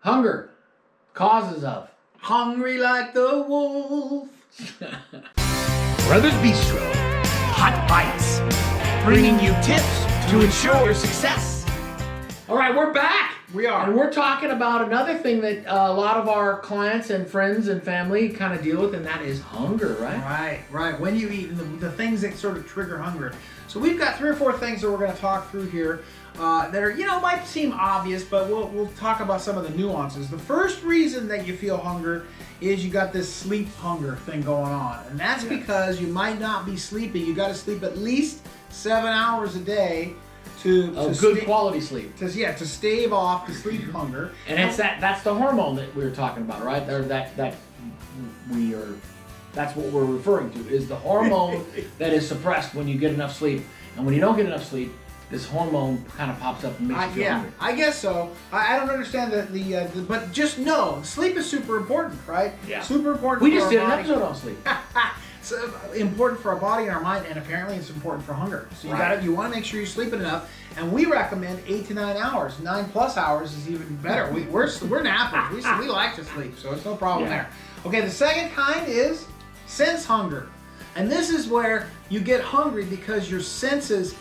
Hunger. Causes of. Hungry like the wolf. Brothers Bistro, hot bites, bringing you tips to ensure your success. All right, we're back. We are. And we're talking about another thing that a lot of our clients and friends and family kind of deal with, and that is hunger, right? Right. When you eat, and the things that sort of trigger hunger. So we've got 3 or 4 things that we're going to talk through here that are, might seem obvious, but we'll talk about some of the nuances. The first reason that you feel hunger is you got this sleep hunger thing going on, and that's because you might not be sleeping. You got to sleep at least 7 hours a day to good quality sleep. To stave off the sleep hunger. And that's the hormone that we were talking about, right? Or that's what we're referring to, is the hormone that is suppressed when you get enough sleep. And when you don't get enough sleep, this hormone kind of pops up and makes you feel hungry. I guess so. I don't understand but just know, sleep is super important, right? Yeah. Super important. We just did an episode on sleep. So important for our body and our mind, and apparently it's important for hunger. So you want to make sure you're sleeping enough, and we recommend 8 to 9 hours. 9+ hours is even better. We're nappers. We like to sleep, so it's no problem there. Okay, the second kind is sense hunger, and this is where you get hungry because your senses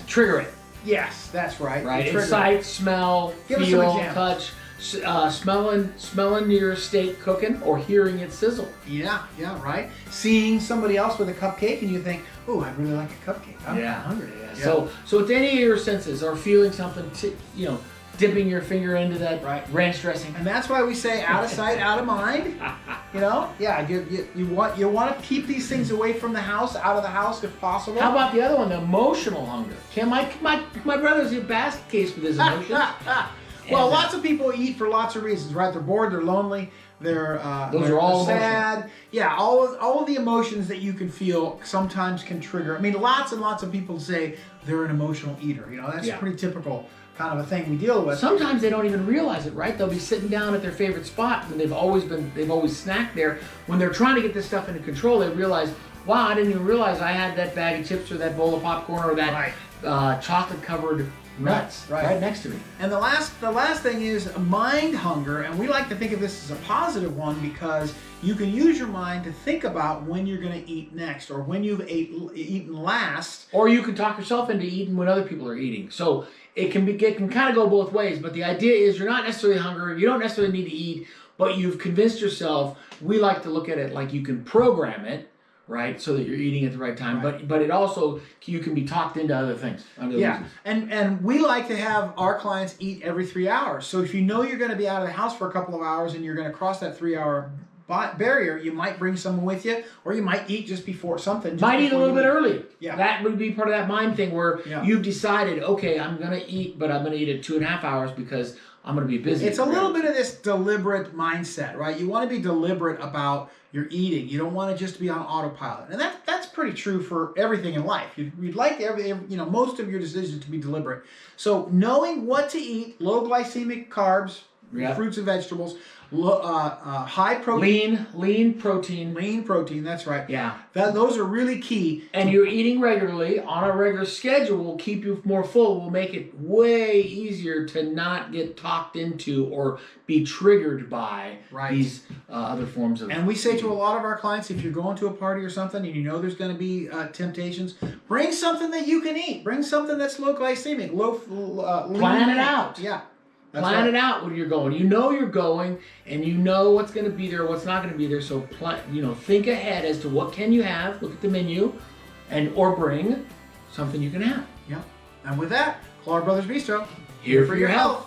Trigger it. Yes, that's right. Right. It's sight, smell, feel, touch. Smelling your steak cooking or hearing it sizzle. Yeah, right. Seeing somebody else with a cupcake and you think, "Oh, I really like a cupcake. I'm hungry." Yeah. So with any of your senses, or feeling something, dipping your finger into that ranch dressing, and that's why we say out of sight, out of mind. You want to keep these things away from the house, out of the house if possible. How about the other one, the emotional hunger? My brother's a basket case with his emotions. Well, lots of people eat for lots of reasons, right? They're bored, they're lonely, they're sad. Emotional. Yeah, all of the emotions that you can feel sometimes can trigger. I mean, lots and lots of people say they're an emotional eater. That's pretty typical kind of a thing we deal with. Sometimes they don't even realize it, right? They'll be sitting down at their favorite spot and they've always snacked there. When they're trying to get this stuff under control, they realize, wow, I didn't even realize I had that bag of chips or that bowl of popcorn or that chocolate covered nuts right next to me. And the last thing is mind hunger, and we like to think of this as a positive one because you can use your mind to think about when you're going to eat next, or when you've eaten last, or you can talk yourself into eating when other people are eating. So it can kind of go both ways. But the idea is you're not necessarily hungry, you don't necessarily need to eat, but you've convinced yourself. We like to look at it like you can program it, right, so that you're eating at the right time. Right. But it also, you can be talked into other things. And we like to have our clients eat every 3 hours. So if you know you're going to be out of the house for a couple of hours and you're going to cross that 3-hour barrier, you might bring someone with you, or you might eat just before something. Might eat a little bit early. Yeah. That would be part of that mind thing where you've decided, okay, I'm going to eat, but I'm going to eat at 2.5 hours because I'm going to be busy. It's a little bit of this deliberate mindset, right? You want to be deliberate about your eating. You don't want to just be on autopilot. And that's pretty true for everything in life. You'd like most of your decisions to be deliberate. So knowing what to eat, low glycemic carbs, fruits and vegetables, high protein. Lean protein. Lean protein, that's right. Yeah. Those are really key. And you're eating regularly on a regular schedule will keep you more full, will make it way easier to not get talked into or be triggered by these other forms of. And we say to a lot of our clients, if you're going to a party or something and you know there's going to be temptations, bring something that you can eat. Bring something that's low glycemic, Plan it out. Yeah. Plan it out when you're going. You know you're going, and you know what's going to be there, what's not going to be there. So think ahead as to what can you have. Look at the menu, or bring something you can have. Yeah. And with that, Clark Brothers Bistro, here for your health.